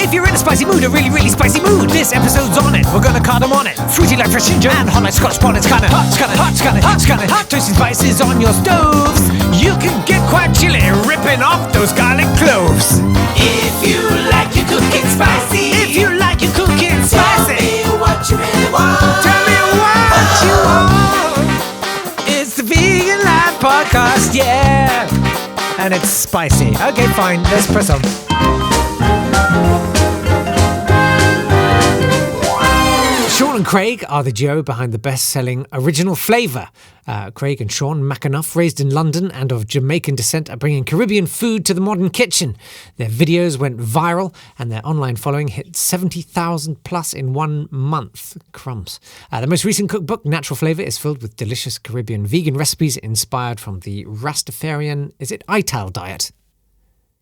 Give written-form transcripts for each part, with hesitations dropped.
If you're in a spicy mood, a really, really spicy mood, this episode's on it. We're gonna card them on it. Fruity like fresh ginger and hot like Scotch Bonnets. Kinda hot, kinda hot, kinda hot, kinda hot. Toasting spices on your stoves. You can get quite chilly ripping off those garlic cloves. If you like your cooking spicy. If you like your cooking spicy. Tell me what you really want. Tell me what you want. It's the Vegan Life Podcast, yeah. And it's spicy. Okay, fine. Let's press on. Shaun and Craig are the duo behind the best-selling original Flava. Craig and Shaun McAnuff, raised in London and of Jamaican descent, are bringing Caribbean food to the modern kitchen. Their videos went viral and their online following hit 70,000 plus in 1 month. Crumbs. The most recent cookbook, Natural Flava, is filled with delicious Caribbean vegan recipes inspired from the Rastafarian, is it ITAL diet?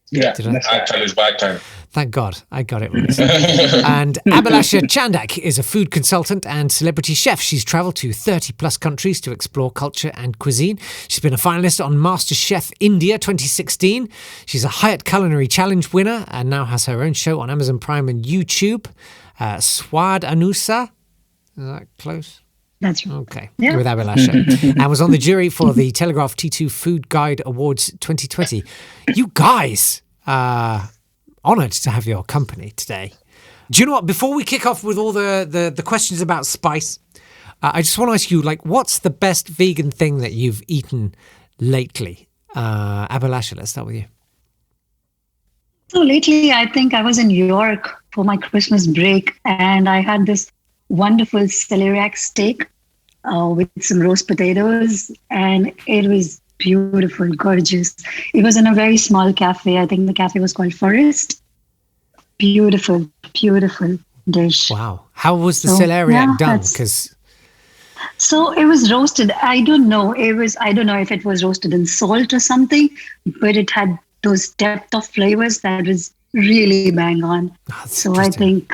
Yeah, ITAL is bag time. Thank God, I got it right. And Abhilasha Chandak is a food consultant and celebrity chef. She's travelled to 30 plus countries to explore culture and cuisine. She's been a finalist on MasterChef India 2016. She's a Hyatt Culinary Challenge winner and now has her own show on Amazon Prime and YouTube. Swad Anusa, is that close? That's right. Okay, yeah. With Abhilasha. And was on the jury for the Telegraph T2 Food Guide Awards 2020. You guys are honoured to have your company today. Do you know what? Before we kick off with all the questions about spice, I just want to ask you, like, what's the best vegan thing that you've eaten lately? Abhilasha, let's start with you. So lately, I think I was in New York for my Christmas break and I had this wonderful celiac steak with some roast potatoes, and it was beautiful, gorgeous. It was in a very small cafe. I think the cafe was called Forest. Beautiful, beautiful dish. Wow. How was the celiac done? So it was roasted. I don't know if it was roasted in salt or something, but it had those depth of flavors that was really bang on. So I think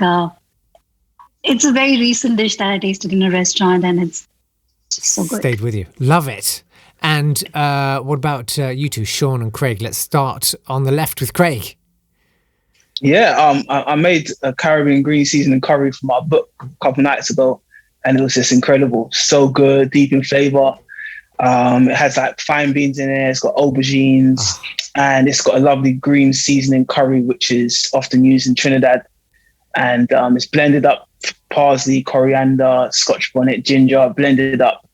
it's a very recent dish that I tasted in a restaurant, and it's so good. Stayed with you. Love it. And what about you two, Shaun and Craig? Let's start on the left with Craig. Yeah, I made a Caribbean green seasoning curry for my book a couple nights ago, and it was just incredible. So good, deep in flavor. It has like fine beans in it. It's got aubergines, and it's got a lovely green seasoning curry, which is often used in Trinidad. And it's blended up parsley, coriander, Scotch bonnet, ginger, blended up.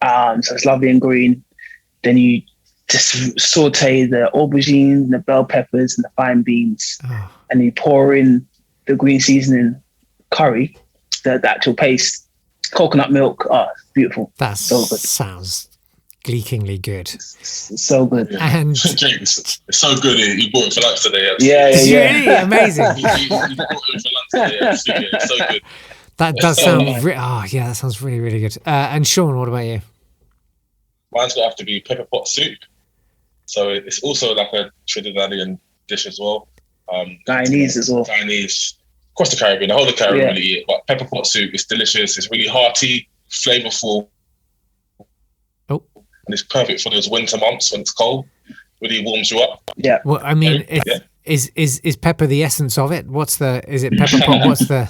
So it's lovely and green. Then you just saute the aubergine, the bell peppers, and the fine beans. And you pour in the green seasoning curry, the actual paste, coconut milk. Beautiful. That so good. Sounds gleekingly good. So good. And James, it's so good. He bought it for lunch today. It's really amazing. He bought it for lunch today. It's so good. That does sound that sounds really, really good. And Shaun, what about you? Mine's gonna have to be pepper pot soup. So it's also like a Trinidadian dish as well. Guyanese as well. Guyanese, across the Caribbean, the whole of the Caribbean really eat it. But pepper pot soup is delicious. It's really hearty, flavorful. Oh. And it's perfect for those winter months when it's cold. Really warms you up. Yeah. Well, I mean, is pepper the essence of it? Is it pepper pot? What's the...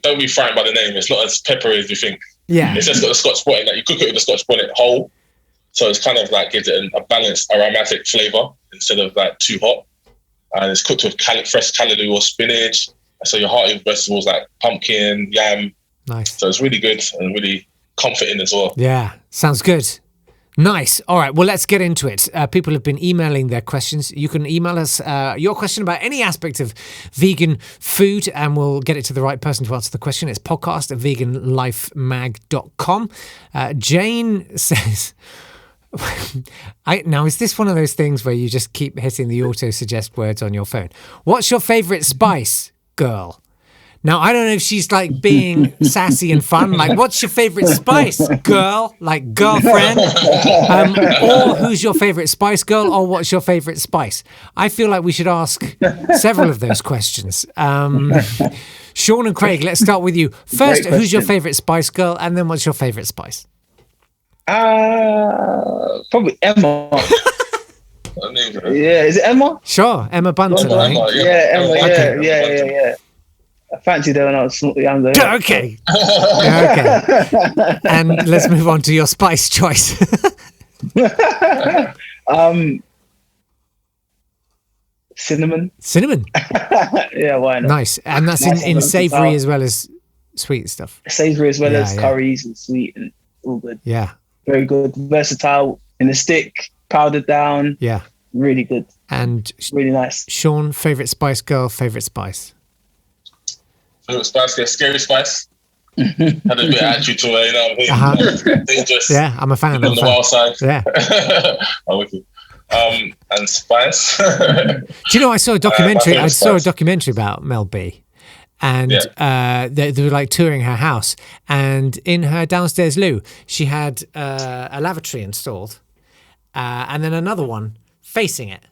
Don't be frightened by the name. It's not as peppery as you think. Yeah. It's just got a Scotch bonnet. Like you cook it with the Scotch bonnet whole. So it's kind of like gives it a balanced aromatic flavour instead of like too hot. And it's cooked with fresh callaloo or spinach. So your hearty vegetables like pumpkin, yam. Nice. So it's really good and really comforting as well. Yeah, sounds good. Nice. All right, well, let's get into it. People have been emailing their questions. You can email us your question about any aspect of vegan food and we'll get it to the right person to answer the question. It's podcast@veganlifemag.com. Jane says... Now, is this one of those things where you just keep hitting the auto-suggest words on your phone? What's your favourite spice, girl? Now, I don't know if she's like being sassy and fun, like, what's your favourite spice, girl? Like, girlfriend? Or who's your favourite spice, girl? Or what's your favourite spice? I feel like we should ask several of those questions. Shaun and Craig, let's start with you. First, who's your favourite spice, girl? And then what's your favourite spice? Probably Emma. Her name's Yeah, is it Emma? Sure, Emma Bunton. I think. Emma, Emma. Bunton. Yeah. I fancied her when I was younger. Okay. Okay. And let's move on to your spice choice. Cinnamon. Cinnamon. Yeah, why not? Nice. And that's Nice in and savoury versatile. as well as sweet stuff. Savoury as well Yeah, as yeah. curries and sweet and all good. Yeah. Very good. Versatile in a stick, powdered down. Yeah. Really good. And Really nice. Sean, favourite spice girl, favourite spice? Favorite spice, yeah, scary spice. Had a bit of attitude to her, you know what I mean? Dangerous. Yeah, I'm a fan. On the wild side. Yeah. I'm with you. And spice. Do you know, I saw a documentary. favourite I saw a spice. documentary about Mel B. And Yeah. they were like touring her house. And in her downstairs loo, she had a lavatory installed and then another one facing it.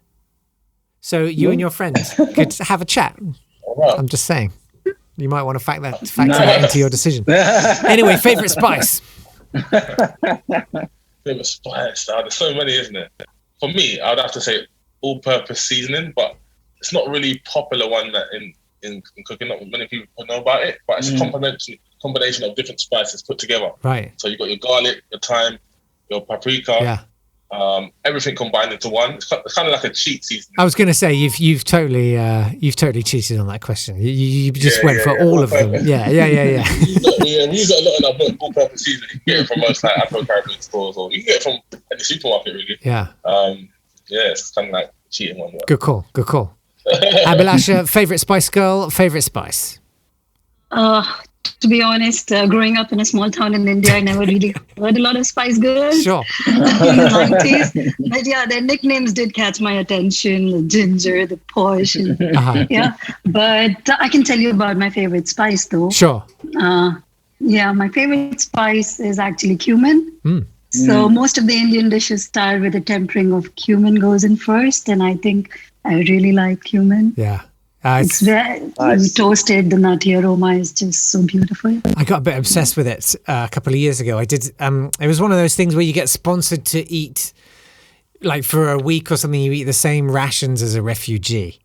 So you and your friend could have a chat. Wow. I'm just saying. You might want to factor that into your decision. Anyway, favourite spice? Favorite spice. There's so many, isn't it? For me, I would have to say all-purpose seasoning, but it's not really popular one that in cooking. Not many people know about it, but it's a combination of different spices put together. Right. So you've got your garlic, your thyme, your paprika, Yeah. everything combined into one. It's kind of like a cheat seasoning. I was going to say you've totally cheated on that question. You just Yeah, went yeah, for yeah. all of them. Yeah. We use a lot of all-purpose seasoning. You can get it from most like Afro-Caribbean stores, or you can get it from any supermarket, really. Yeah. It's kind of like cheating one. Good call. Abhilasha, favourite spice girl, favourite spice? To be honest, growing up in a small town in India, I never really heard a lot of Spice Girls Sure. in the 90s. But yeah, their nicknames did catch my attention, the ginger, the posh. And, yeah, but I can tell you about my favorite spice though. Sure. Yeah, my favorite spice is actually cumin. So most of the Indian dishes start with a tempering of cumin goes in first. And I think I really like cumin. Yeah. It's very toasted. The nutty aroma is just so beautiful. I got a bit obsessed with it a couple of years ago. I did. It was one of those things where you get sponsored to eat, like for a week or something. You eat the same rations as a refugee,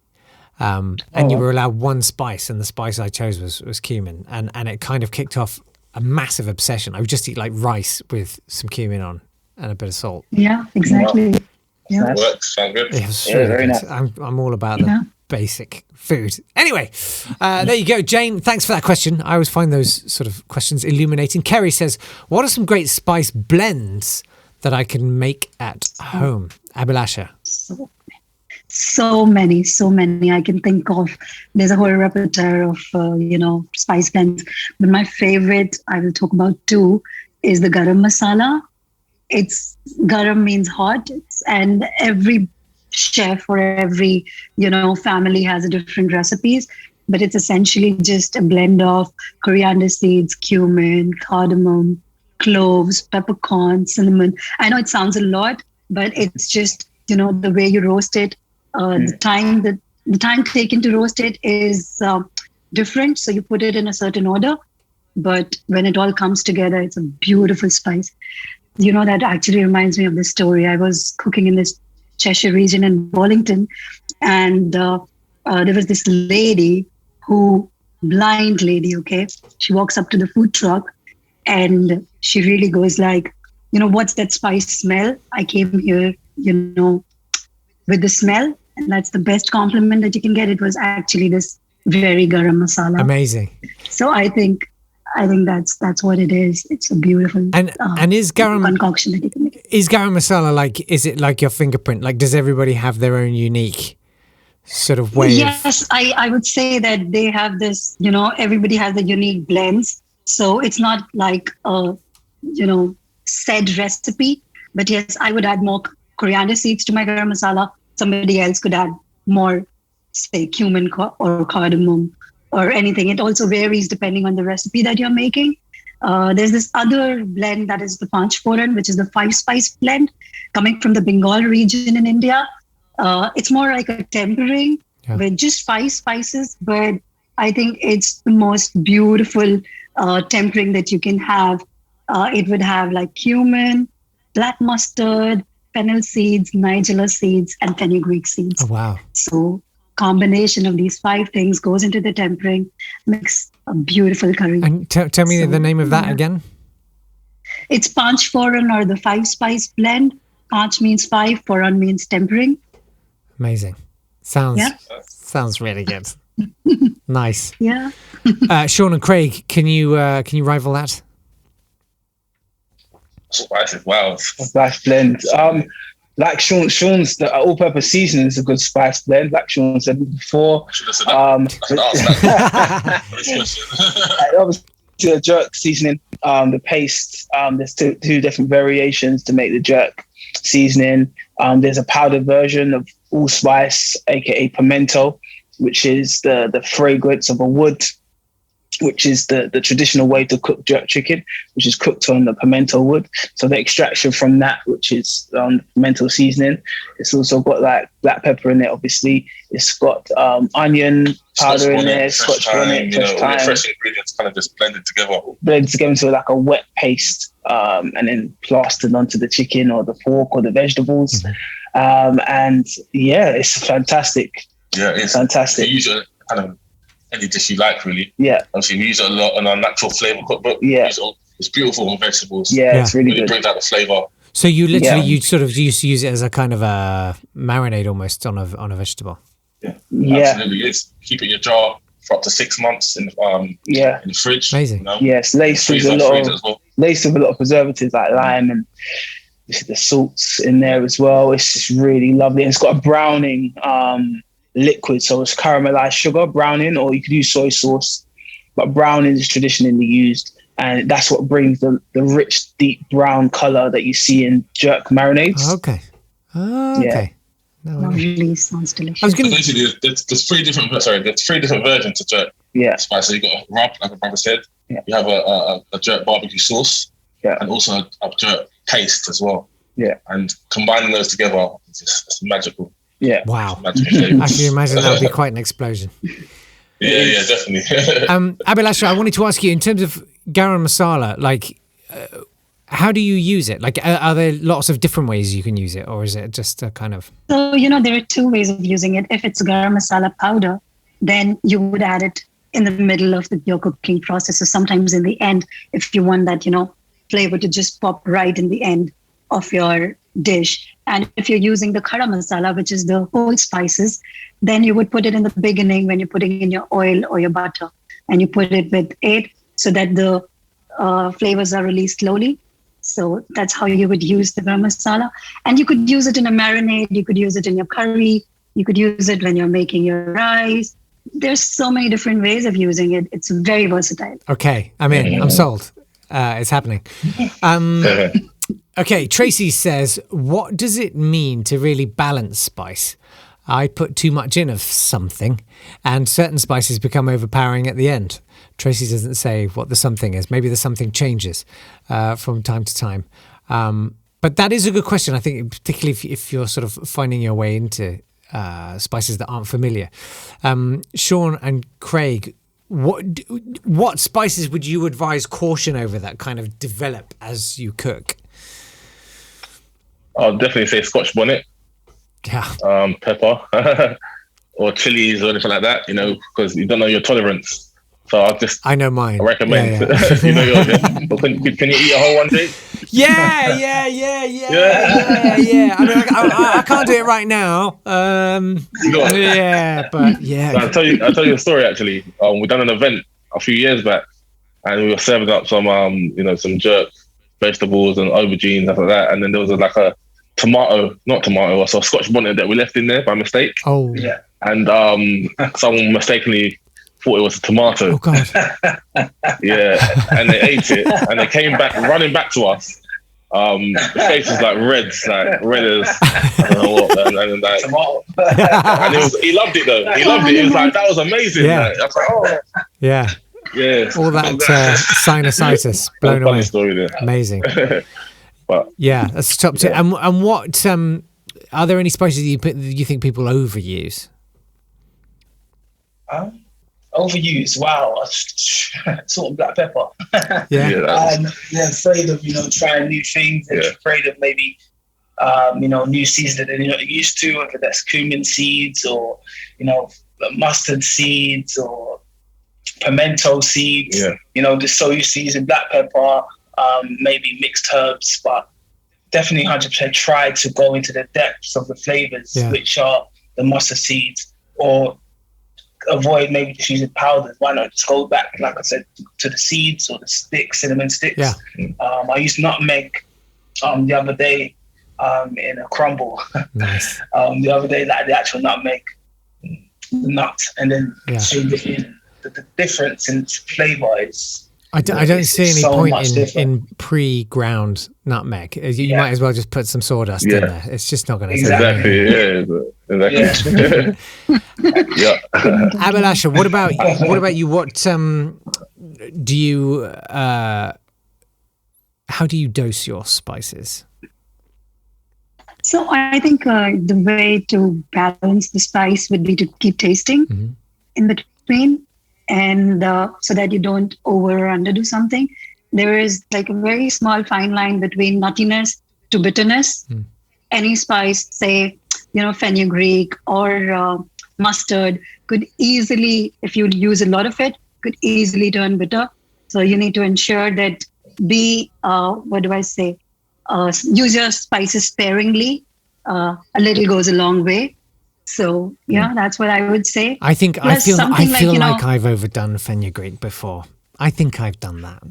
and you were allowed one spice, and the spice I chose was cumin, and it kind of kicked off a massive obsession. I would just eat like rice with some cumin on and a bit of salt. Yeah, exactly. Wow. Yeah. Works, sound good. It was Yeah, very good. nice. I'm all about the basic food. Anyway, there you go, Jane. Thanks for that question. I always find those sort of questions illuminating. Kerry says, "What are some great spice blends that I can make at home?" Abhilasha. So many I can think of. There's a whole repertoire of spice blends, but my favorite I will talk about two is the Garam Masala. It's garam means hot, and every chef or every family has a different recipes, but it's essentially just a blend of coriander seeds, cumin, cardamom, cloves, peppercorn, cinnamon. I know it sounds a lot, but it's just the way you roast it. The time taken to roast it is different, so you put it in a certain order, but when it all comes together, it's a beautiful spice. That actually reminds me of this story. I was cooking in this Cheshire region in Wallington, and there was this lady blind lady, okay? She walks up to the food truck and she really goes like, what's that spice smell? I came here, with the smell, and that's the best compliment that you can get. It was actually this very garam masala. Amazing. So I think that's what it is. It's a beautiful and is garam concoction that you can make. Is garam masala is it like your fingerprint? Like, does everybody have their own unique sort of way? Yes, I would say that they have this, everybody has a unique blends. So it's not like a, said recipe, but yes, I would add more coriander seeds to my garam masala. Somebody else could add more, say, cumin or cardamom or anything. It also varies depending on the recipe that you're making. There's this other blend that is the Panch Foran, which is the 5-spice blend coming from the Bengal region in India. It's more like a tempering with just 5 spices, but I think it's the most beautiful tempering that you can have. It would have like cumin, black mustard, fennel seeds, nigella seeds, and fenugreek seeds. Oh, wow. So combination of these 5 things goes into the tempering, makes a beautiful curry. And tell me the name of that again. It's Panch Foran, or the 5-spice blend. Panch means 5, Foran means tempering. Amazing. Sounds really good. Nice. Yeah. Shaun and Craig, can you rival that? Spices, wow. Spice blend. Like Shaun's the all-purpose seasoning is a good spice blend. Like Shaun said before. Obviously, the jerk seasoning, the paste. There's two different variations to make the jerk seasoning. There's a powdered version of allspice, aka pimento, which is the fragrance of a wood, which is the traditional way to cook jerk chicken, which is cooked on the pimento wood. So the extraction from that, which is pimento seasoning. It's also got like black pepper in it, obviously. It's got onion powder in there, Scotch bonnet, fresh thyme. Fresh ingredients kind of just blended together into like a wet paste, and then plastered onto the chicken or the pork or the vegetables. And yeah, it's fantastic. Yeah, it's fantastic. You use it kind of any dish you like, really. Yeah. Obviously, we use it a lot in our natural flavour cookbook. Yeah. It's beautiful on vegetables. Yeah, it's really good. It brings out the flavour. So you literally you sort of used to use it as a kind of a marinade almost on a vegetable. Yeah, absolutely. It's keep it in your jar for up to 6 months in the fridge. Amazing. You know? Yes, laced with a lot of preservatives like lime and the salts in there as well. It's just really lovely. And it's got a browning liquid, so it's caramelized sugar browning, or you could use soy sauce, but browning is traditionally used, and that's what brings the rich, deep brown color that you see in jerk marinades. Okay. Yeah. Lovely, sounds delicious. I was going basically there's 3 different versions of jerk. Yeah. Spice. So you got a rub, like my brother said. Yeah. You have a jerk barbecue sauce. Yeah. And also a jerk paste as well. Yeah. And combining those together, it's magical. Yeah. Wow. I can imagine that would be quite an explosion. Yeah, definitely. Abhilasha, I wanted to ask you, in terms of garam masala, like, how do you use it? Like, are there lots of different ways you can use it, or is it just a kind of... So, there are 2 ways of using it. If it's garam masala powder, then you would add it in the middle of your cooking process, or sometimes in the end, if you want that, flavor to just pop right in the end of your dish. And if you're using the khara masala, which is the whole spices, then you would put it in the beginning when you're putting in your oil or your butter, and you put it with it so that the flavors are released slowly. So that's how you would use the garam masala. And you could use it in a marinade, you could use it in your curry, you could use it when you're making your rice. There's so many different ways of using it. It's very versatile. Okay, I'm in. I'm sold. It's happening. Okay, Tracy says, what does it mean to really balance spice? I put too much in of something, and certain spices become overpowering at the end. Tracy doesn't say what the something is. Maybe the something changes from time to time. But that is a good question, I think, particularly if you're sort of finding your way into spices that aren't familiar. Shaun and Craig, what spices would you advise caution over that kind of develop as you cook? I'll definitely say Scotch bonnet. Yeah. Pepper or chilies or anything like that, because you don't know your tolerance. So I know mine. I recommend. Yeah. You know yours, yeah? But can you eat a whole one, Jake? Yeah. I mean, I can't do it right now. Yeah, but yeah. So I'll tell you a story actually. We done an event a few years back, and we were serving up some some jerk vegetables and aubergine, stuff like that. And then there was a Scotch bonnet that we left in there by mistake. Oh yeah. And someone mistakenly thought it was a tomato. Oh god. Yeah, and they ate it, and they came back running back to us. The face was like red as I don't know what, and like, and he loved it though. He loved it. He was like, that was amazing. Yeah. Like, I was like, oh yeah. Yeah. All that sinusitis blown away. Story there. Amazing. But yeah, that's top tip. And what are there any spices you think people overuse? Overuse, wow. Salt and black pepper. Yeah. They're afraid of, trying new things. They're afraid of maybe new seeds that they're not used to, whether that's cumin seeds or, mustard seeds or pimento seeds, the soy seeds and black pepper, maybe mixed herbs, but definitely 100% try to go into the depths of the flavors, which are the mustard seeds, or avoid maybe just using powders. Why not just go back, like I said, to the seeds or the sticks, cinnamon sticks. I used nutmeg the other day in a crumble. Nice. The other day, like the actual nutmeg nut, and then the difference in flavor is. I don't see any so point in pre-ground nutmeg. You might as well just put some sawdust in there. It's just not going to exactly. Abhilasha, what about you? What do you? How do you dose your spices? So I think the way to balance the spice would be to keep tasting in between. And so that you don't over or underdo something. There is like a very small fine line between nuttiness to bitterness. Any spice, say, fenugreek or mustard, could easily, if you use a lot of it, could easily turn bitter. So you need to ensure that use your spices sparingly. A little goes a long way. So that's what I would say. I feel like I've overdone fenugreek before. I think I've done that.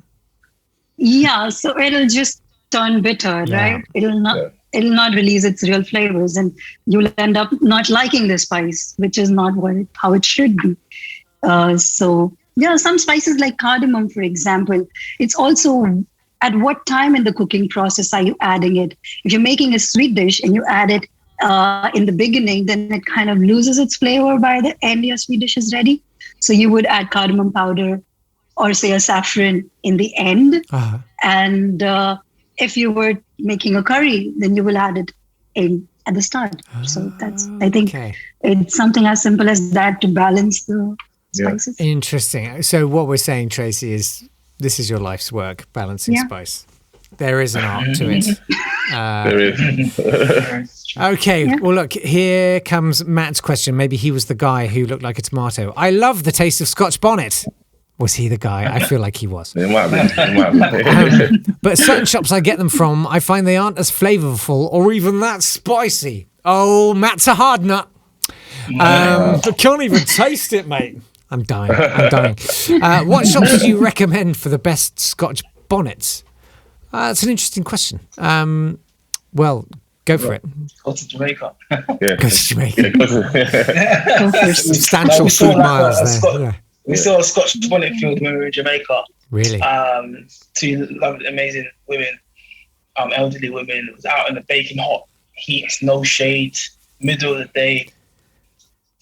Yeah, so it'll just turn bitter, right? It'll not release its real flavors, and you'll end up not liking the spice, which is not how it should be. Some spices like cardamom, for example, it's also at what time in the cooking process are you adding it? If you're making a sweet dish and you add it in the beginning, then it kind of loses its flavor by the end your sweet dish is ready. So you would add cardamom powder or say a saffron in the end. And if you were making a curry, then you will add it in at the start. So I think it's something as simple as that to balance the spices. Interesting. So what we're saying, Tracy, is this is your life's work, balancing spice. There is an art to it. There is. Okay, well, look, here comes Matt's question. Maybe he was the guy who looked like a tomato. I love the taste of Scotch Bonnet. Was he the guy? I feel like he was. It might be. But certain shops I get them from, I find they aren't as flavorful or even that spicy. Oh, Matt's a hard nut. I can't even taste it, mate. I'm dying. What shops do you recommend for the best Scotch bonnets? That's an interesting question. Well, go for it. Go to Jamaica. Go to Jamaica. Go first. Substantial food miles there. We saw a Scotch bonnet field when we were in Jamaica. Really? Two lovely, amazing women, elderly women. It was out in the baking hot heat, no shade, middle of the day,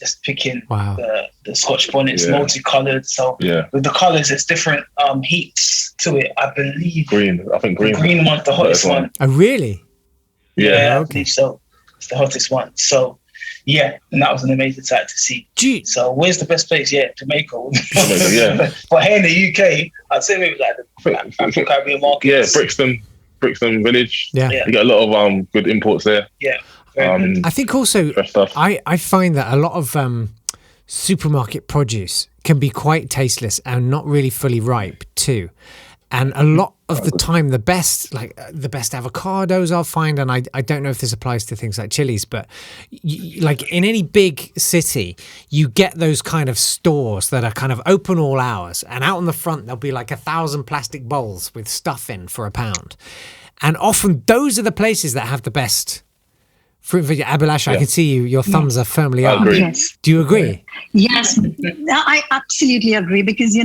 just picking the Scotch bonnets, multicolored. So with the colors, there's different heats to it. I believe green. I think green. The green one's the hottest one. Oh, really? Yeah, I believe so. It's the hottest one. So, and that was an amazing sight to see. So, where's the best place? Jamaica. But here in the UK, I'd say maybe like the Afro-Caribbean markets. Brixton Village. Yeah. You get a lot of good imports there. Yeah. I think also I find that a lot of supermarket produce can be quite tasteless and not really fully ripe too. And a lot of the time, the best avocados I'll find, and I don't know if this applies to things like chilies, but like in any big city, you get those kind of stores that are kind of open all hours, and out on the front there'll be like 1,000 plastic bowls with stuff in for £1. And often those are the places that have the best fruit. Abhilasha, I can see your thumbs are firmly up. Yes. Do you agree? Yes, I absolutely agree, because,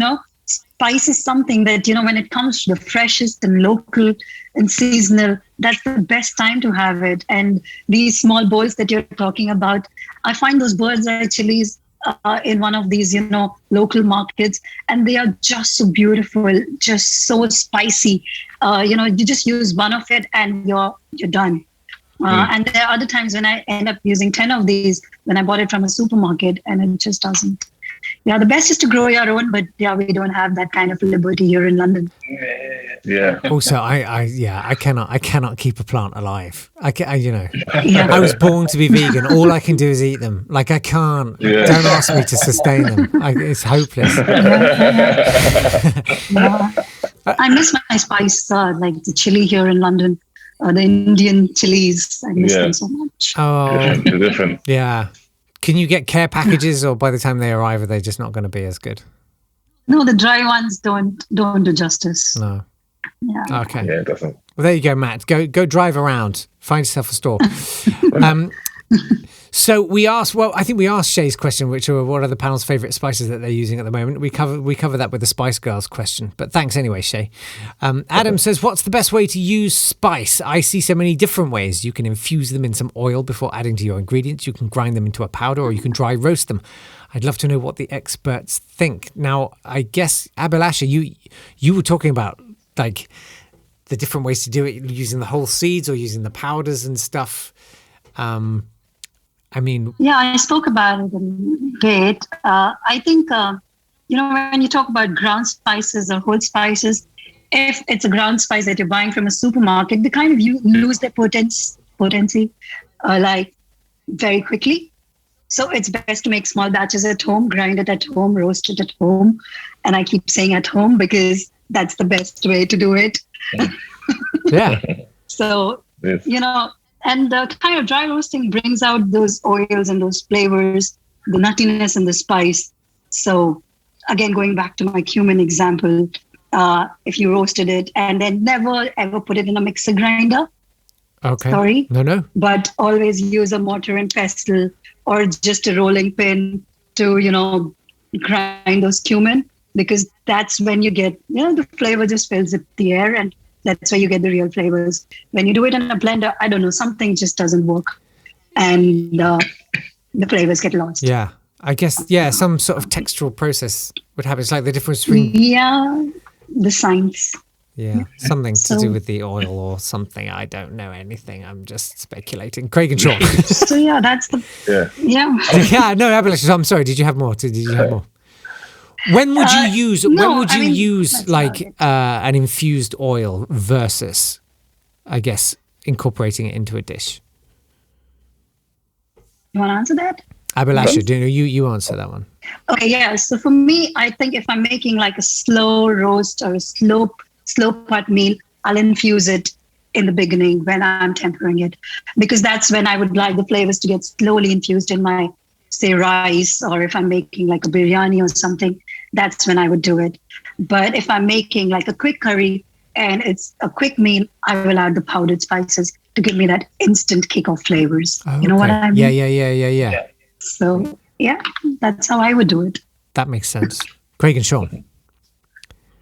spice is something that, when it comes to the freshest and local and seasonal, that's the best time to have it. And these small bowls that you're talking about, I find those birds eye chilies in one of these, local markets, and they are just so beautiful, just so spicy. You just use one of it and you're done. And there are other times when I end up using 10 of these when I bought it from a supermarket, and it just doesn't. The best is to grow your own, but we don't have that kind of liberty here in London. Yeah. Also, I cannot keep a plant alive. Yeah. I was born to be vegan. All I can do is eat them. Like, I can't. Yeah. Don't ask me to sustain them. It's hopeless. Yeah. I miss my spice, like the chili here in London, the Indian chilies. I miss them so much. Oh, Different. yeah. Can you get care packages, or by the time they arrive, are they just not going to be as good? No, the dry ones don't do justice. No. Yeah. Okay. Yeah, it doesn't. Well, there you go, Matt. Go drive around. Find yourself a store. So I think we asked Shay's question, which are what are the panel's favourite spices that they're using at the moment. We cover that with the Spice Girls question, but thanks anyway, Shay. Adam says, what's the best way to use spice? I see so many different ways. You can infuse them in some oil before adding to your ingredients. You can grind them into a powder, or you can dry roast them. I'd love to know what the experts think. Now, I guess, Abhilasha, you were talking about like the different ways to do it, using the whole seeds or using the powders and stuff. Yeah, I spoke about it in Gate. I think, when you talk about ground spices or whole spices, if it's a ground spice that you're buying from a supermarket, they kind of lose their potency like very quickly. So it's best to make small batches at home, grind it at home, roast it at home. And I keep saying at home because that's the best way to do it. Yeah. So, Yes. and the kind of dry roasting brings out those oils and those flavors, the nuttiness and the spice. So again, going back to my cumin example, if you roasted it and then never ever put it in a mixer grinder. Okay. Sorry. No. But always use a mortar and pestle or just a rolling pin to, grind those cumin, because that's when you get, the flavor just fills up the air, and that's where you get the real flavors. When you do it in a blender, I don't know, something just doesn't work, and the flavors get lost. Yeah. I guess, some sort of textural process would happen. It's like the difference between... Yeah, the science. Yeah, something to do with the oil or something. I don't know anything. I'm just speculating. Craig and Shaun. So yeah, that's the... Yeah. Yeah, no, Abhilasha, I'm sorry. Did you have more? Did you have more? When would you use? No, when would you use that's like an infused oil versus, I guess, incorporating it into a dish? You want to answer that? Abhilasha, you answer that one? Okay, yeah. So for me, I think if I'm making like a slow roast or a slow pot meal, I'll infuse it in the beginning when I'm tempering it, because that's when I would like the flavors to get slowly infused in my, say, rice, or if I'm making like a biryani or something, that's when I would do it. But if I'm making like a quick curry and it's a quick meal, I will add the powdered spices to give me that instant kick of flavors. Oh, You know what I mean? Yeah. So yeah, that's how I would do it. That makes sense. Craig and Shaun.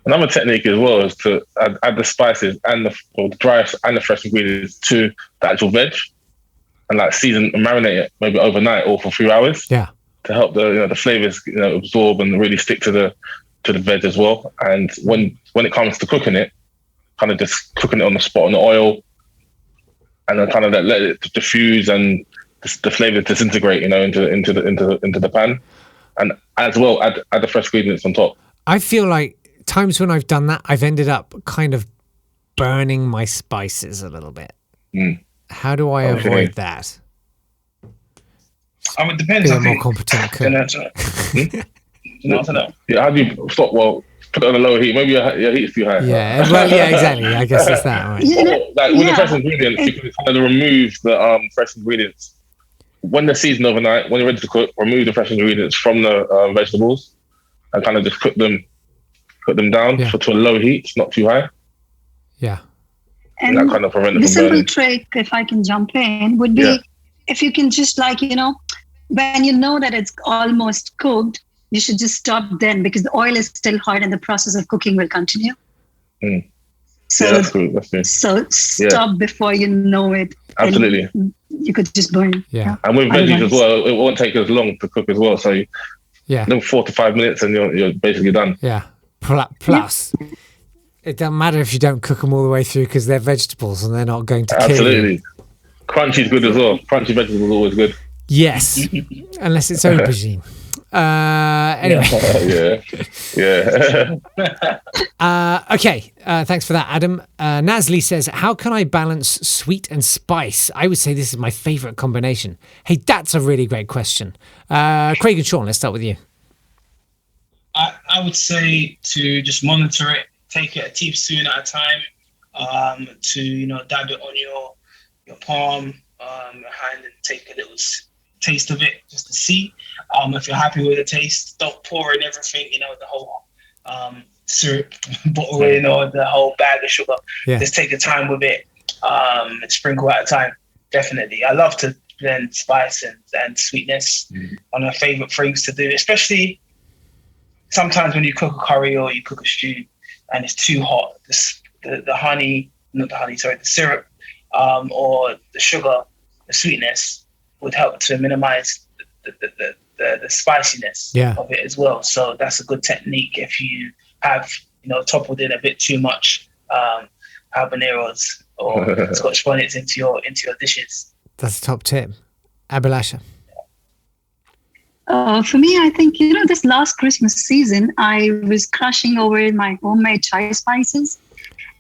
Another technique as well is to add the spices and the dry and the fresh ingredients to the actual veg, and like season and marinate it maybe overnight or for a few hours. Yeah. To help the flavors absorb and really stick to the veg as well. And when it comes to cooking it, kind of just cooking it on the spot on the oil, and then kind of let it diffuse and the flavors disintegrate, into the pan, and as well add the fresh ingredients on top. I feel like times when I've done that, I've ended up kind of burning my spices a little bit. How do I avoid that? It depends. Be a I more think. competent cook. Yeah, how do you stop? Well, put it on a low heat. Maybe your heat's too high. Yeah, well, yeah, exactly. I guess it's that, right? Or, like with the fresh ingredients, you can kind of remove the fresh ingredients when they're seasoned overnight. When you're ready to cook, remove the fresh ingredients from the vegetables and kind of just cook them down to a low heat, not too high. And that kind of prevent it the from simple burning. trick, if I can jump in, would be if you can just when you know that it's almost cooked, you should just stop then, because the oil is still hot and the process of cooking will continue. So, that's good. That's good. So stop before you know it. Absolutely. You could just burn. Yeah. And with veggies as well, it won't take as long to cook as well. So 4 to 5 minutes and you're basically done. Yeah. Plus, it doesn't matter if you don't cook them all the way through, because they're vegetables and they're not going to kill you. Absolutely. Crunchy's good as well. Crunchy vegetables are always good. Yes. Unless it's aubergine. Anyway. Okay. Thanks for that, Adam. Nazli says, how can I balance sweet and spice? I would say this is my favorite combination. Hey, that's a really great question. Craig and Shaun, let's start with you. I would say to just monitor it, take it a teaspoon at a time, to dab it on your palm, your hand, and take a little taste of it just to see. If you're happy with the taste, don't pour in everything, the whole syrup bottle in or the whole bag of sugar. Yeah. Just take your time with it, and sprinkle at a time. Definitely. I love to blend spice and sweetness. One of my favorite things to do, especially sometimes when you cook a curry or you cook a stew and it's too hot, the syrup or the sugar, the sweetness would help to minimize the spiciness of it as well. So that's a good technique if you have, toppled in a bit too much habaneros or Scotch bonnets into your dishes. That's a top tip. Abhilasha. For me, I think, this last Christmas season, I was crushing over my homemade chai spices,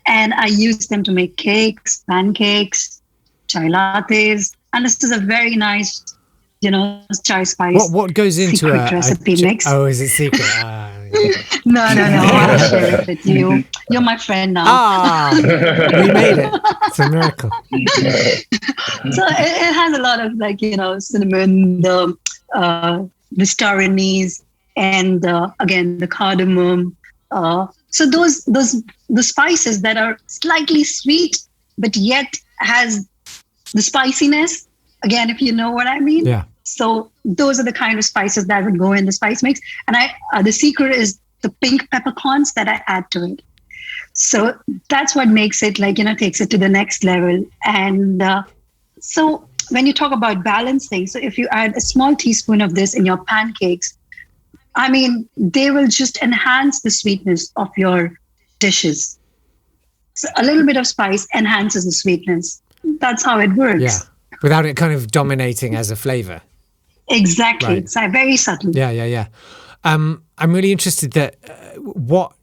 and I used them to make cakes, pancakes, chai lattes. And this is a very nice, chai spice. What goes into a recipe mix? Oh, is it secret? No. I'll share it with you. You're my friend now. We made it. It's a miracle. So it has a lot of cinnamon, the star anise, and again the cardamom. So the spices that are slightly sweet but yet has the spiciness. Again, if you know what I mean. Yeah. So those are the kind of spices that would go in the spice mix. And the secret is the pink peppercorns that I add to it. So that's what makes it takes it to the next level. And so when you talk about balancing, so if you add a small teaspoon of this in your pancakes, they will just enhance the sweetness of your dishes. So a little bit of spice enhances the sweetness. That's how it works. Yeah. Without it kind of dominating as a flavor. Exactly. Right. It's very subtle. Yeah. I'm really interested that what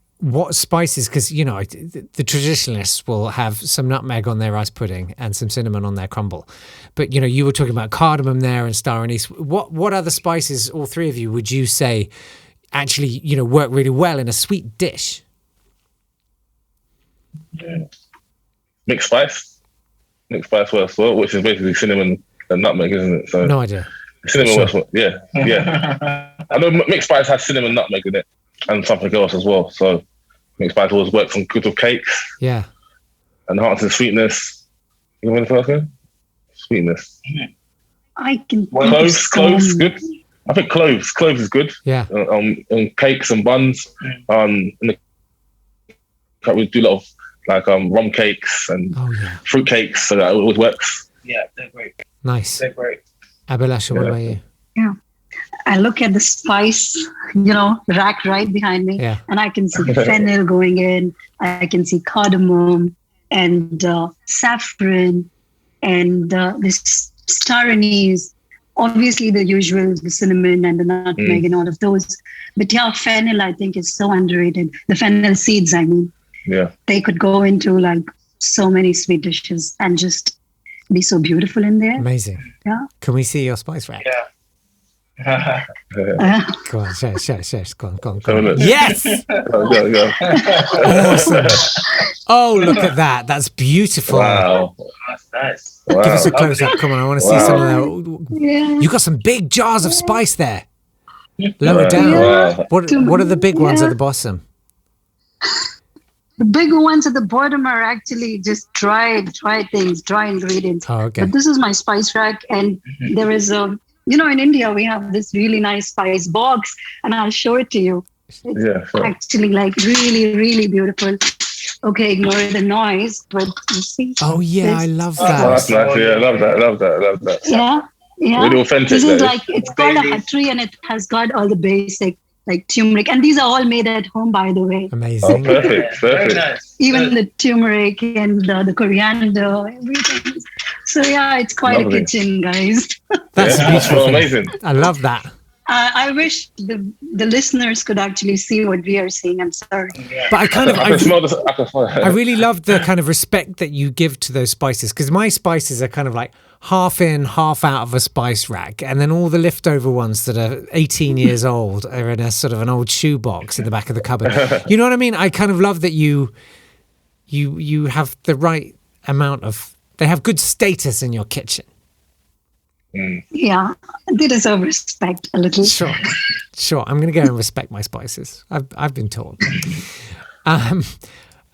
spices, because the traditionalists will have some nutmeg on their rice pudding and some cinnamon on their crumble, but you were talking about cardamom there and star anise. What other spices, all three of you, would you say actually work really well in a sweet dish? Mixed spice works well, which is basically cinnamon and nutmeg, isn't it? So no idea. Cinnamon works well. Yeah. I know mixed spice has cinnamon, nutmeg in it, and something else as well. So mixed spice always works on good with cakes. Yeah. Enhancing sweetness. You want the first one? Sweetness. I can. Cloves, good. I think cloves is good. Yeah. On cakes and buns. We do a lot of rum cakes and fruit cakes, so that it always works. Yeah, they're great. Nice. They're great. Abhilasha, what about you? Yeah. I look at the spice, rack right behind me, and I can see fennel going in. I can see cardamom and saffron and this star anise. Obviously, the usual, the cinnamon and the nutmeg and all of those. But fennel, I think, is so underrated. The fennel seeds, they could go into so many sweet dishes and just be so beautiful in there. Amazing. Yeah. Can we see your spice rack? Yeah. Go on, share. Go on. Look. Yes! Go. Awesome. Oh, look at that. That's beautiful. Wow. That's nice. Wow. Give us a close-up. Come on, I want to see some of that. Yeah. You got some big jars of spice there. Lower down. Wow. What are the big ones at the bottom? The bigger ones at the bottom are actually just dry things, dry ingredients. Oh, okay. But this is my spice rack, and there is in India we have this really nice spice box, and I'll show it to you. It's actually really, really beautiful. Okay, ignore the noise, but you see. Oh yeah, I love that. Oh, that's nice. Yeah, I love that. Yeah. Really authentic. This is it's called a hatri, and it has got all the basic turmeric, and these are all made at home, by the way. Amazing. Oh, perfect. Very nice. Even the turmeric and the coriander, everything. So it's quite Lovely. a kitchen, guys. That's beautiful. Amazing. I love that. I wish the listeners could actually see what we are seeing. I'm sorry. Yeah. But I can smell this. I really love the kind of respect that you give to those spices, because my spices are kind of like half in, half out of a spice rack, and then all the leftover ones that are 18 years old are in a sort of an old shoebox in the back of the cupboard. You know what I mean? I kind of love that you have the right amount of. They have good status in your kitchen. Yeah, they deserve respect a little. Sure. I'm going to go and respect my spices. I've been told.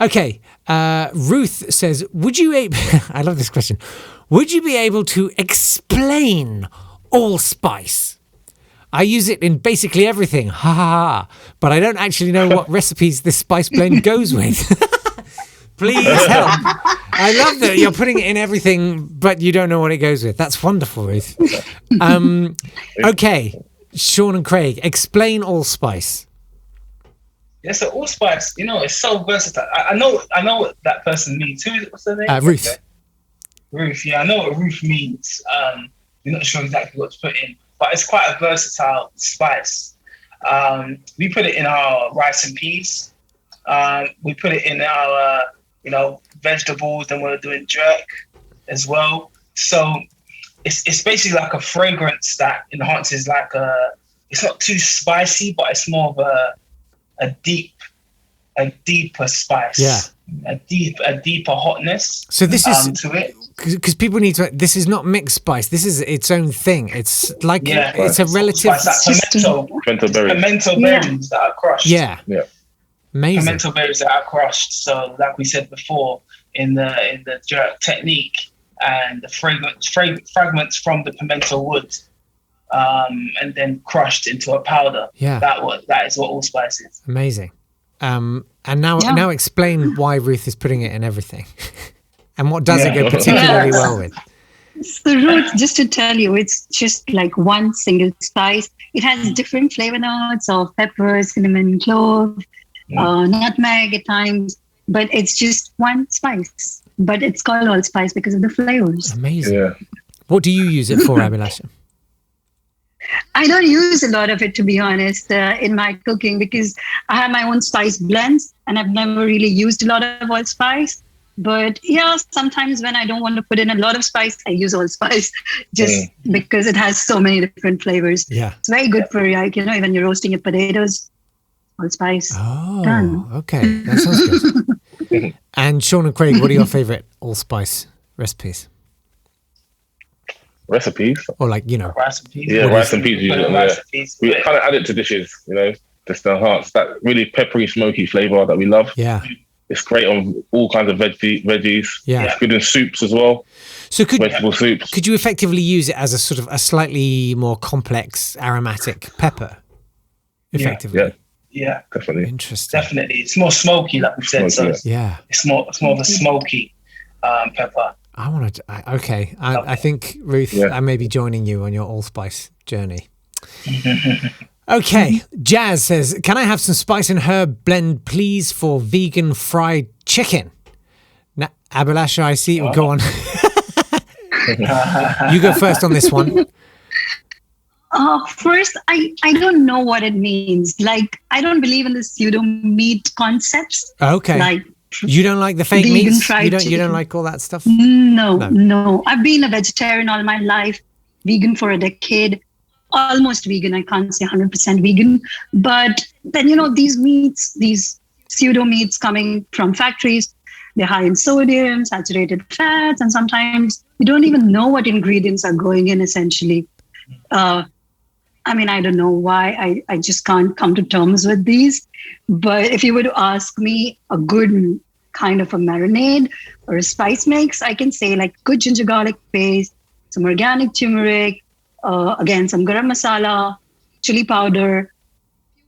Okay. Ruth says, "Would you?" I love this question. Would you be able to explain allspice? I use it in basically everything. Ha ha ha! But I don't actually know what recipes this spice blend goes with. Please help. I love that you're putting it in everything, but you don't know what it goes with. That's wonderful, Ruth. Okay, Shaun and Craig, explain allspice. Yeah, so allspice, it's so versatile. I know what that person means. What's their name? Ruth. Okay. Ruth, yeah, I know what Ruth means. We're not sure exactly what to put in, but it's quite a versatile spice. We put it in our rice and peas. We put it in our vegetables, and we're doing jerk as well. So it's basically like a fragrance that enhances it's not too spicy, but it's more of a deeper spice. Yeah. A deeper hotness. So this is to it. Because people need to. This is not mixed spice. This is its own thing. It's like it's a relative. Pimento berries that are crushed. Yeah. Amazing. Pimento berries that are crushed. So, like we said before, in the jerk technique, and the fragments from the pimento wood, and then crushed into a powder. Yeah. That is what allspice is. Amazing. And now explain why Ruth is putting it in everything, and what does it go particularly well with. So Ruth, just to tell you, it's just like one single spice. It has different flavor notes of pepper, cinnamon, clove, nutmeg at times, but it's just one spice. But it's called allspice because of the flavors. Amazing. Yeah. What do you use it for, Abhilasha? I don't use a lot of it, to be honest, in my cooking, because I have my own spice blends and I've never really used a lot of allspice. But yeah, sometimes when I don't want to put in a lot of spice, I use allspice just because it has so many different flavors. Yeah. It's very good for, when you're roasting your potatoes, allspice. Oh, done. Okay. That sounds good. And Shaun and Craig, what are your favorite allspice recipes? Recipes? Or rice and peas. Yeah, rice and peas. We kind of add it to dishes, just to enhance that really peppery, smoky flavor that we love. Yeah. It's great on all kinds of veggies. Yeah. It's good in soups as well. So vegetable soups. Could you effectively use it as a sort of a slightly more complex aromatic pepper? Effectively. Yeah. Definitely. Interesting. Definitely. It's more smoky, like we said. Yeah. It's more of a smoky pepper. I want to. Okay. I think, Ruth, I may be joining you on your allspice journey. Okay. Jazz says, "Can I have some spice and herb blend, please, for vegan fried chicken?" Now, Abhilasha, I see. Go on. You go first on this one. First, I don't know what it means. Like, I don't believe in the pseudo meat concepts. Okay. Like, you don't like the fake vegan meats? fried You don't like all that stuff? No. I've been a vegetarian all my life, vegan for a decade, almost vegan. I can't say 100% vegan. But then, these meats, these pseudo meats coming from factories, they're high in sodium, saturated fats, and sometimes you don't even know what ingredients are going in, essentially. I don't know why. I just can't come to terms with these. But if you were to ask me a good kind of a marinade or a spice mix, I can say like good ginger garlic paste, some organic turmeric, again, some garam masala, chili powder,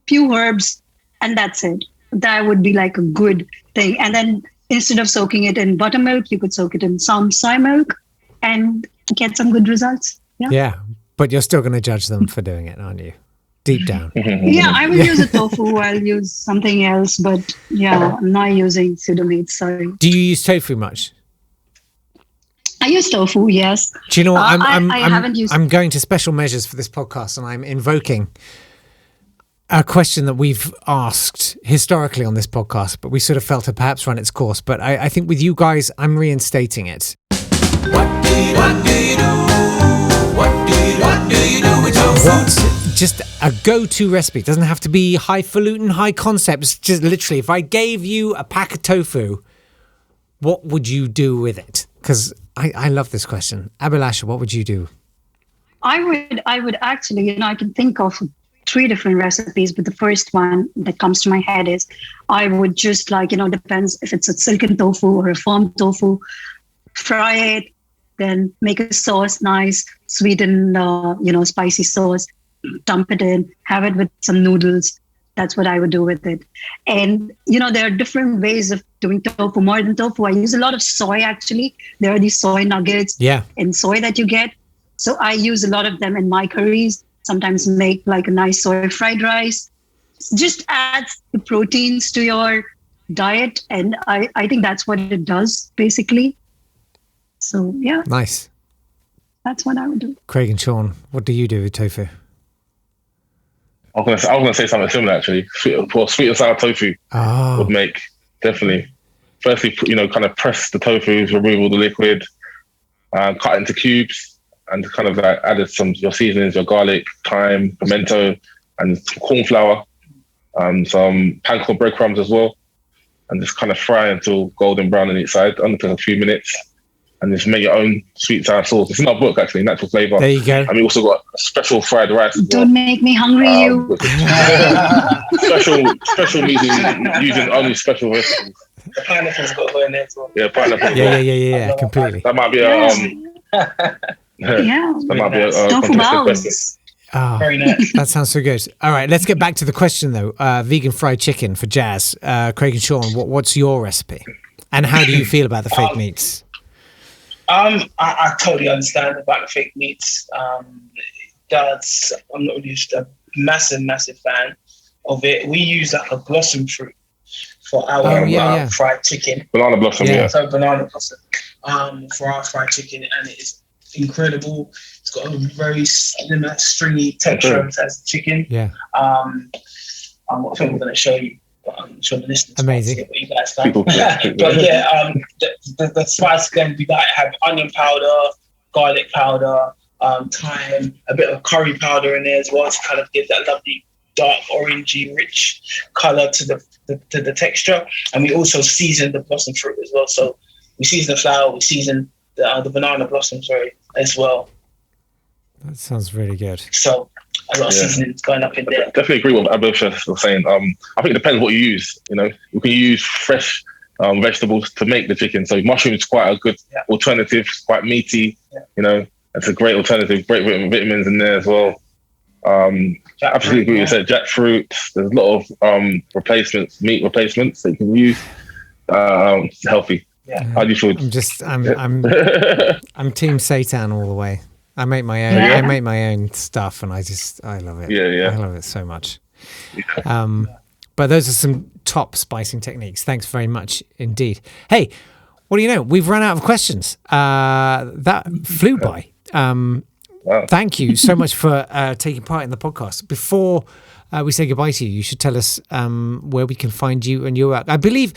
few herbs, and that's it. That would be like a good thing. And then instead of soaking it in buttermilk, you could soak it in some soy milk and get some good results. Yeah. But you're still going to judge them for doing it, aren't you? Deep down. Yeah, I will use a tofu. I'll use something else. But I'm not using pseudo meat. Sorry. Do you use tofu much? I use tofu, yes. Do you know what? I haven't used. I'm going to special measures for this podcast, and I'm invoking a question that we've asked historically on this podcast, but we sort of felt to perhaps run its course. But I think with you guys, I'm reinstating it. What do you do? What do you do with tofu? What's just a go-to recipe? It doesn't have to be highfalutin, high concept. It's just literally, if I gave you a pack of tofu, what would you do with it? Because I love this question. Abhilasha, what would you do? I would actually, I can think of 3 different recipes, but the first one that comes to my head is I would just depends if it's a silken tofu or a firm tofu, fry it, then make a sauce, nice, sweetened, spicy sauce, dump it in, have it with some noodles. That's what I would do with it. And, there are different ways of doing tofu. More than tofu, I use a lot of soy, actually. There are these soy nuggets and soy that you get. So I use a lot of them in my curries. Sometimes make like a nice soy fried rice. Just adds the proteins to your diet. And I think that's what it does, basically. So, yeah. Nice. That's what I would do. Craig and Shaun, what do you do with tofu? I was gonna say something similar actually. Sweet and sour tofu would make, definitely. Firstly, kind of press the tofu, remove all the liquid, cut into cubes, and kind of like added your seasonings, your garlic, thyme, pimento, and some corn flour, some panko breadcrumbs as well, and just kind of fry until golden brown on each side, under a few minutes. And just make your own sweet sour sauce. It's in our book, actually, Natural Flava. There you go. And we also got special fried rice. Don't make me hungry, you. Special using only special recipes. The pineapple's got to go in there as well. Yeah, pineapple. Yeah, completely. That might be that might be a tofu contested question. Oh, very nice. That sounds so good. All right, let's get back to the question though. Vegan fried chicken for Jazz. Craig and Shaun, what's your recipe? And how do you feel about the fake meats? I totally understand about the fake meats. I'm not really just a massive fan of it. We use like a blossom fruit for our fried chicken. Banana blossom, So banana blossom for our fried chicken, and it is incredible. It's got a very slimmer, stringy texture as the chicken. Yeah. I think I'm going to show you. I'm sure the listeners amazing. What you guys like. But yeah, the spice can be like have onion powder, garlic powder, thyme, a bit of curry powder in there as well to kind of give that lovely dark orangey rich color to the texture. And we also season the blossom fruit as well. So we season the flour, we season the banana blossom, as well. That sounds really good. So a lot of seasonings going up in there. Definitely agree with what Abhilasha was saying. I think it depends what you use. You can use fresh vegetables to make the chicken. So mushroom is quite a good alternative. It's quite meaty. It's a great alternative. Great vitamins in there as well. Absolutely agree. You said jackfruit. There's a lot of meat replacements that you can use. Healthy. Yeah. How do you feel? I'm team seitan all the way. I make my own. I make my own stuff, and I love it. Yeah. I love it so much. But those are some top spicing techniques. Thanks very much indeed. Hey, what do you know? We've run out of questions. That flew by. Wow. Thank you so much for taking part in the podcast. Before we say goodbye to you, you should tell us where we can find you and your work. I believe,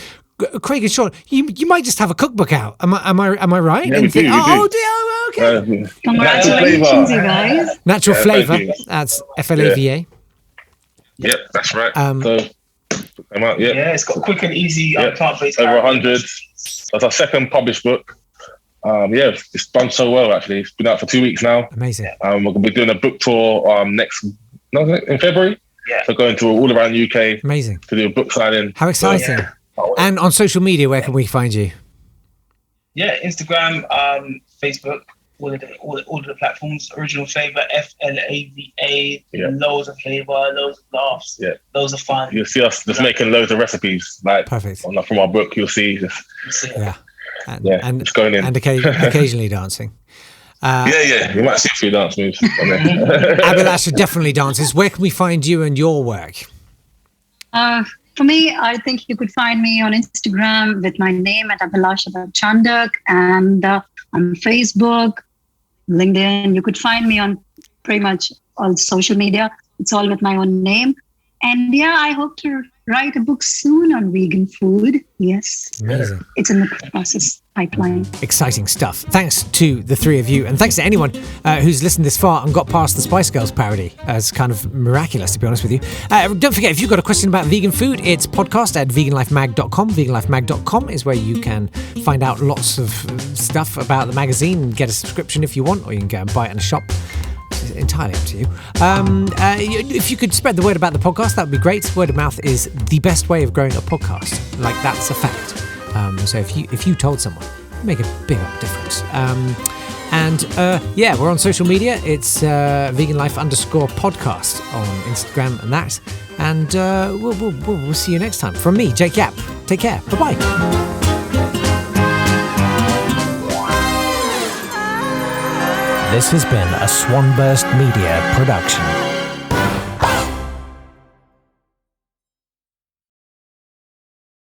Craig and Shaun, you might just have a cookbook out. Am I right? Yeah, we do. Okay. Congratulations, you guys. Natural Flava. That's Flava. Yep, that's right. Come out. Yeah, it's got quick and easy plant-based. Over 100. That's our second published book. It's done so well actually. It's been out for 2 weeks now. Amazing. We're going to be doing a book tour in February. Yeah. So going to all around the UK. Amazing. To do a book signing. How exciting. And on social media, where can we find you? Yeah, Instagram, Facebook, all of the platforms. Original Flava, FLAVA. Loads of flavor, loads of laughs, loads of fun. You'll see us just making loads of recipes, like perfect. From our book. You'll see. And it's going in. And occasionally dancing. You might see a few dance moves. Abhilasha definitely dances. Where can we find you and your work? For me, I think you could find me on Instagram with my name at Abhilasha Chandak, and on Facebook, LinkedIn. You could find me on pretty much all social media. It's all with my own name. And yeah, I hope to write a book soon on vegan food. Yes. Amazing. It's in the process pipeline. Exciting stuff. Thanks to the three of you, and thanks to anyone who's listened this far and got past the Spice Girls parody. It's kind of miraculous, to be honest with you. Don't forget, if you've got a question about vegan food, it's podcast@veganlifemag.com. Veganlifemag.com is where you can find out lots of stuff about the magazine and get a subscription if you want, or you can go and buy it in a shop. It's entirely up to you. If you could spread the word about the podcast, that would be great. Word of mouth is the best way of growing a podcast. Like, that's a fact. So if you told someone, it'd make a big old difference. We're on social media. It's veganlife_podcast on Instagram and that. And we'll see you next time. From me, Jake Yap. Take care. Bye-bye. This has been a Swanburst Media production.